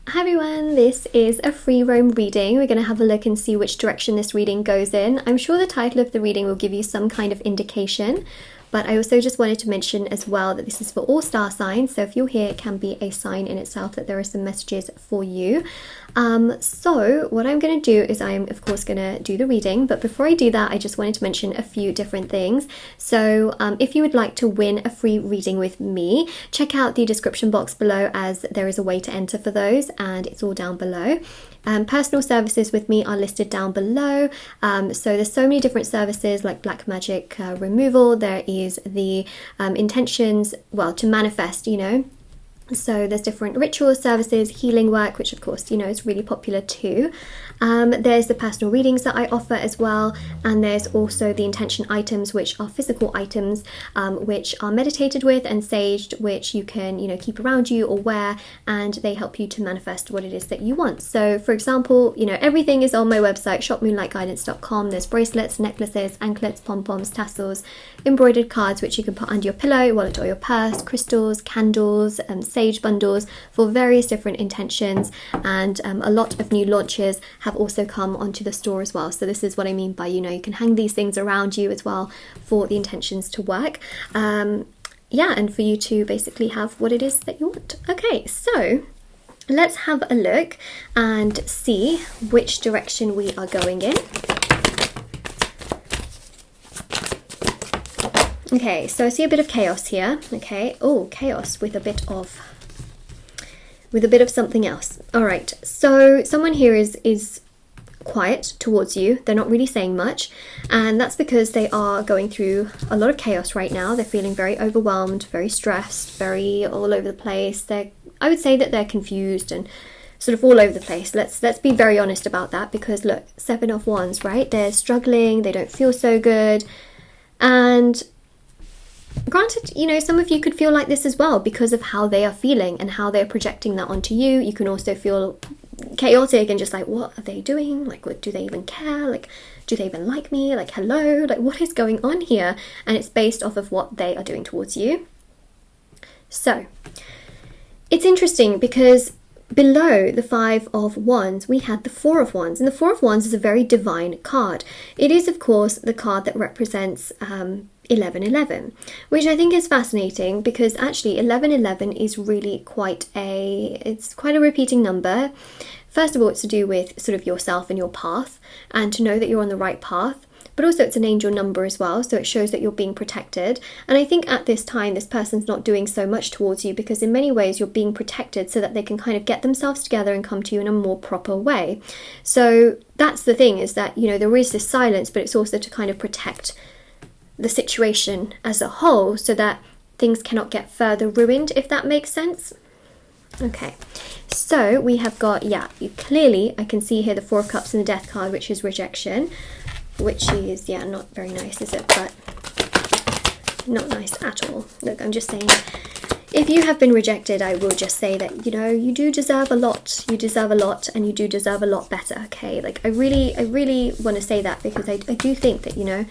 Hi everyone, this is a free roam reading. We're going to have a look and see which direction this reading goes in. I'm sure the title of the reading will give you some kind of indication, but I also just wanted to mention as well that this is for all star signs, so if you're here, it can be a sign in itself that there are some messages for you. So what I'm going to do is I'm of course going to do the reading, but before I do that, I just wanted to mention a few different things. So if you would like to win a free reading with me, check out the description box below, as there is a way to enter for those and it's all down below. Personal services with me are listed down below. So there's so many different services like black magic removal. There is the intentions, well, to manifest, you know. So there's different ritual services, healing work, which of course, you know, is really popular too. There's the personal readings that I offer as well. And there's also the intention items, which are physical items, which are meditated with and saged, which you can, you know, keep around you or wear, and they help you to manifest what it is that you want. So for example, you know, everything is on my website, shopmoonlightguidance.com. There's bracelets, necklaces, anklets, pom-poms, tassels, embroidered cards, which you can put under your pillow, wallet or your purse, crystals, candles, sage bundles for various different intentions, and a lot of new launches have also come onto the store as well. So this is what I mean by, you know, you can hang these things around you as well for the intentions to work. Yeah, and for you to basically have what it is that you want. Okay, so let's have a look and see which direction we are going in. Okay, so I see a bit of chaos here. Okay, oh, chaos with a bit of something else. All right, so someone here is quiet towards you. They're not really saying much, and that's because they are going through a lot of chaos right now. They're feeling very overwhelmed, very stressed, very all over the place. I would say that they're confused and sort of all over the place. Let's be very honest about that, because look, 7 of Wands, right? They're struggling, they don't feel so good, and granted, you know, some of you could feel like this as well because of how they are feeling and how they're projecting that onto you. You can also feel chaotic and just like, what are they doing? Like, what, do they even care? Like, do they even like me? Like, hello? Like, what is going on here? And it's based off of what they are doing towards you. So, it's interesting because below the 5 of Wands, we had the 4 of Wands, and the 4 of Wands is a very divine card. It is, of course, the card that represents 1111, which I think is fascinating because actually 1111 is really quite a repeating number. First of all, it's to do with sort of yourself and your path, and to know that you're on the right path. But also it's an angel number as well, so it shows that you're being protected. And I think at this time, this person's not doing so much towards you because in many ways you're being protected so that they can kind of get themselves together and come to you in a more proper way. So that's the thing, is that, you know, there is this silence, but it's also to kind of protect the situation as a whole so that things cannot get further ruined, if that makes sense. Okay, so we have got, yeah, clearly I can see here the 4 of Cups and the Death card, which is rejection. Which is, yeah, not very nice, is it? But not nice at all. Look, I'm just saying, if you have been rejected, I will just say that, you know, you do deserve a lot. You deserve a lot, and you do deserve a lot better, okay? Like, I really want to say that because I do think that, you know,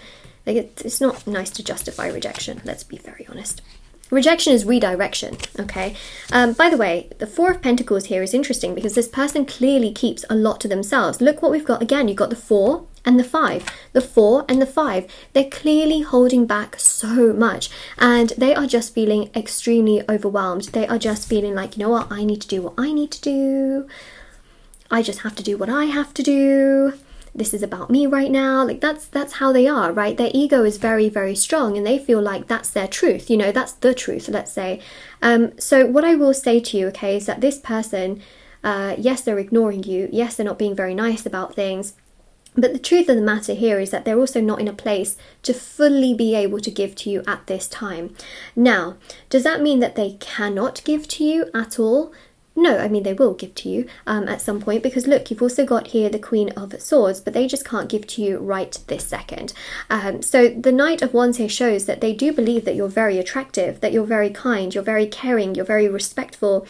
like it's not nice to justify rejection. Let's be very honest. Rejection is redirection, okay? By the way, the 4 of Pentacles here is interesting because this person clearly keeps a lot to themselves. Look what we've got again. You've got the 4 and the 5. The 4 and the 5. They're clearly holding back so much, and they are just feeling extremely overwhelmed. They are just feeling like, you know what, I need to do what I need to do. I just have to do what I have to do. This is about me right now. Like, that's how they are, right? Their ego is very, very strong, and they feel like that's their truth, you know, that's the truth, let's say. So what I will say to you, okay, is that this person, yes, they're ignoring you, yes, they're not being very nice about things, but the truth of the matter here is that they're also not in a place to fully be able to give to you at this time. Now, does that mean that they cannot give to you at all? No, I mean, they will give to you at some point, because look, you've also got here the Queen of Swords, but they just can't give to you right this second. So the Knight of Wands here shows that they do believe that you're very attractive, that you're very kind, you're very caring, you're very respectful,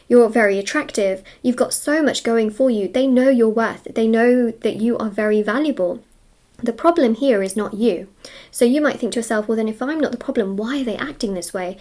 you're very attractive. You've got so much going for you. They know your worth. They know that you are very valuable. The problem here is not you. So you might think to yourself, well, then if I'm not the problem, why are they acting this way?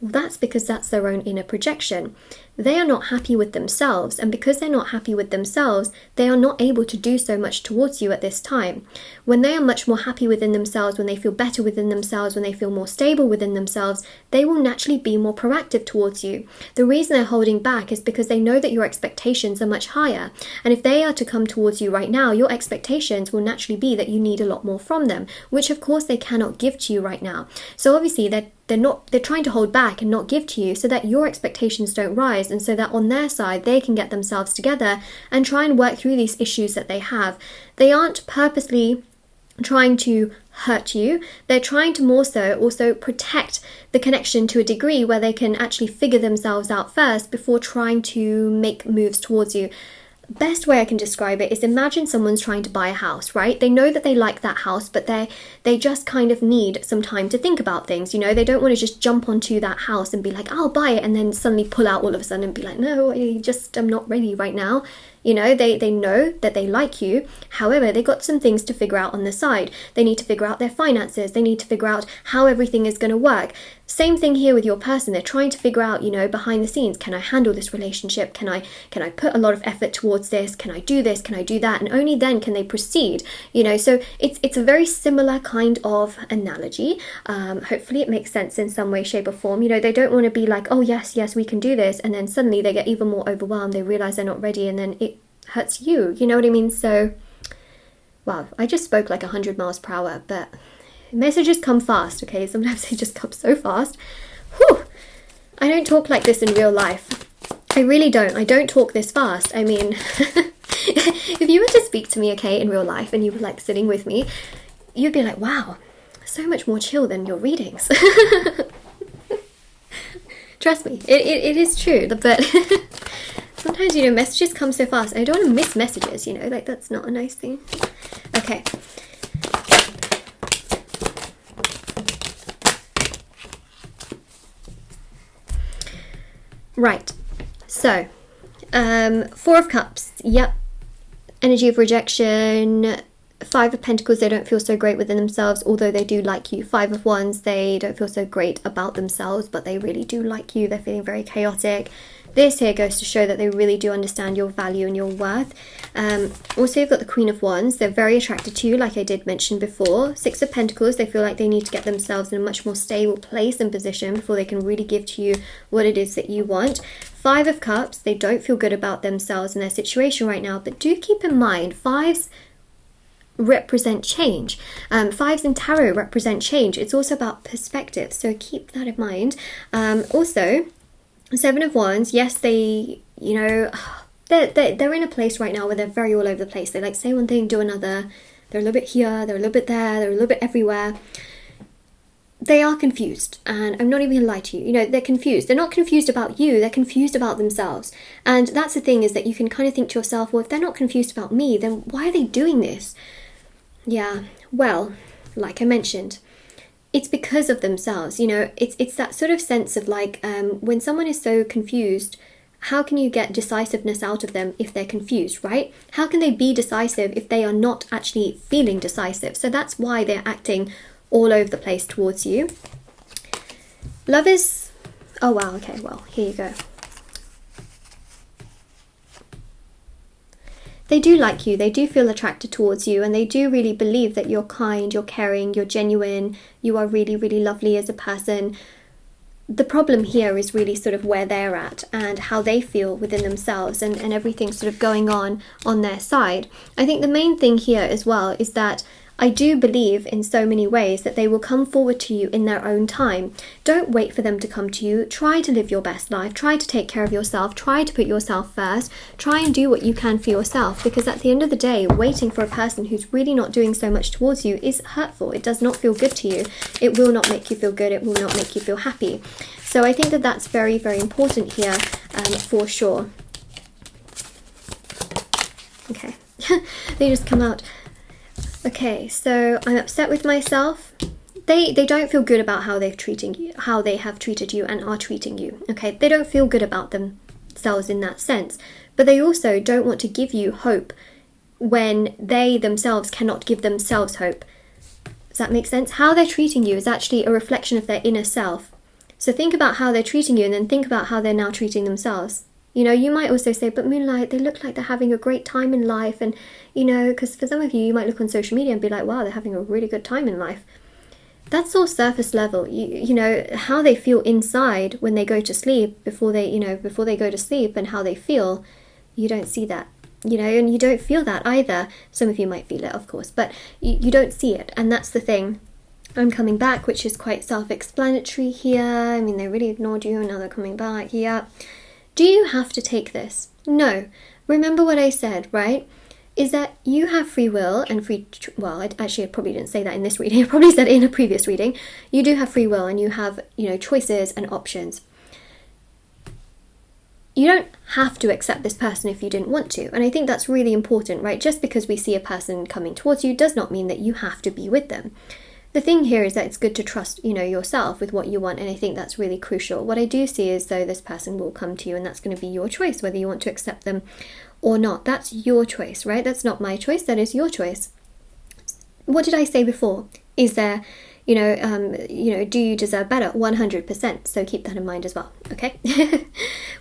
Well, that's because that's their own inner projection. they are not happy with themselves, and because they're not happy with themselves, they are not able to do so much towards you at this time. When they are much more happy within themselves, when they feel better within themselves, when they feel more stable within themselves, they will naturally be more proactive towards you. The reason they're holding back is because they know that your expectations are much higher, and if they are to come towards you right now, your expectations will naturally be that you need a lot more from them, which of course they cannot give to you right now. So obviously they're trying to hold back and not give to you so that your expectations don't rise, and so that on their side they can get themselves together and try and work through these issues that they have. They aren't purposely trying to hurt you. They're trying to more so also protect the connection to a degree where they can actually figure themselves out first before trying to make moves towards you. Best way I can describe it is, imagine someone's trying to buy a house, right? They know that they like that house, but they just kind of need some time to think about things, you know? They don't want to just jump onto that house and be like, I'll buy it, and then suddenly pull out all of a sudden and be like, no, I'm not ready right now. You know, they know that they like you. However, they got some things to figure out on the side. They need to figure out their finances. They need to figure out how everything is going to work. Same thing here with your person. They're trying to figure out, you know, behind the scenes, can I handle this relationship? Can I put a lot of effort towards this? Can I do this? Can I do that? And only then can they proceed, you know? So it's a very similar kind of analogy. Hopefully it makes sense in some way, shape or form. You know, they don't want to be like, oh yes, we can do this. And then suddenly they get even more overwhelmed. They realize they're not ready, and then it hurts you. You know what I mean? So, wow, I just spoke like 100 miles per hour, but messages come fast, okay? Sometimes they just come so fast. Whew! I don't talk like this in real life. I really don't. I don't talk this fast. I mean, if you were to speak to me, okay, in real life, and you were like sitting with me, you'd be like, wow, so much more chill than your readings. Trust me, it is true, but sometimes, you know, messages come so fast. I don't want to miss messages, you know, like that's not a nice thing. Okay. Right, so, 4 of Cups, yep, energy of rejection. 5 of Pentacles, they don't feel so great within themselves, although they do like you. 5 of Wands, they don't feel so great about themselves, but they really do like you. They're feeling very chaotic. This here goes to show that they really do understand your value and your worth. Also, you've got the Queen of Wands. They're very attracted to you, like I did mention before. 6 of Pentacles, they feel like they need to get themselves in a much more stable place and position before they can really give to you what it is that you want. 5 of Cups, they don't feel good about themselves and their situation right now, but do keep in mind, 5s represent change. 5s in tarot represent change. It's also about perspective, so keep that in mind. Also, 7 of Wands, yes, they, you know, they're in a place right now where they're very all over the place. They like say one thing, do another. They're a little bit here, they're a little bit there, they're a little bit everywhere. They are confused, and I'm not even gonna lie to you. You know, they're confused. They're not confused about you, they're confused about themselves. And that's the thing, is that you can kind of think to yourself, well, if they're not confused about me, then why are they doing this? Yeah, well, like I mentioned, it's because of themselves. You know, it's that sort of sense of like, when someone is so confused, how can you get decisiveness out of them if they're confused, right? How can they be decisive if they are not actually feeling decisive? So that's why they're acting all over the place towards you. Lovers, oh wow, okay, well, here you go. They do like you, they do feel attracted towards you, and they do really believe that you're kind, you're caring, you're genuine, you are really, really lovely as a person. The problem here is really sort of where they're at and how they feel within themselves, and everything sort of going on their side. I think the main thing here as well is that I do believe in so many ways that they will come forward to you in their own time. Don't wait for them to come to you. Try to live your best life. Try to take care of yourself. Try to put yourself first. Try and do what you can for yourself, because at the end of the day, waiting for a person who's really not doing so much towards you is hurtful. It does not feel good to you. It will not make you feel good. It will not make you feel happy. So I think that that's very, very important here, for sure. Okay, they just come out. Okay, so I'm upset with myself. They don't feel good about how they have treated you and are treating you. Okay, they don't feel good about themselves in that sense, but they also don't want to give you hope when they themselves cannot give themselves hope. Does that make sense? How they're treating you is actually a reflection of their inner self. So think about how they're treating you, and then think about how they're now treating themselves. You know, you might also say, but Moonlight, they look like they're having a great time in life. And, you know, because for some of you, you might look on social media and be like, wow, they're having a really good time in life. That's all surface level. You know, how they feel inside when they go to sleep, before they go to sleep, and how they feel, you don't see that. You know, and you don't feel that either. Some of you might feel it, of course, but you don't see it. And that's the thing. I'm coming back, which is quite self-explanatory here. I mean, they really ignored you, and now they're coming back here. Do you have to take this? No. Remember what I said, right? Is that you have free will and well, I probably didn't say that in this reading. I probably said it in a previous reading. You do have free will, and you have, you know, choices and options. You don't have to accept this person if you didn't want to. And I think that's really important, right? Just because we see a person coming towards you does not mean that you have to be with them. The thing here is that it's good to trust, you know, yourself with what you want, and I think that's really crucial. What I do see is, though, this person will come to you, and that's going to be your choice, whether you want to accept them or not. That's your choice, right? That's not my choice, that is your choice. What did I say before? Is there, do you deserve better? 100%. So keep that in mind as well, okay?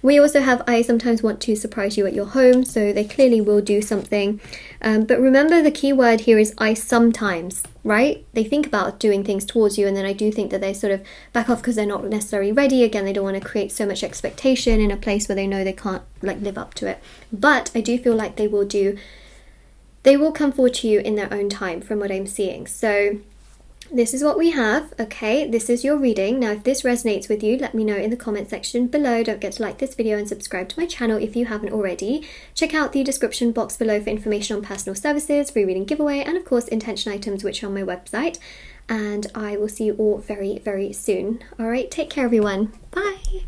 We also have, I sometimes want to surprise you at your home, so they clearly will do something. But remember, the key word here is I sometimes, right? They think about doing things towards you, and then I do think that they sort of back off because they're not necessarily ready. Again, they don't want to create so much expectation in a place where they know they can't live up to it. But I do feel like they will come forward to you in their own time from what I'm seeing. So this is what we have, okay? This is your reading. Now, if this resonates with you, let me know in the comment section below. Don't forget to like this video and subscribe to my channel if you haven't already. Check out the description box below for information on personal services, free reading giveaway, and of course, intention items, which are on my website. And I will see you all very, very soon. All right, take care, everyone. Bye.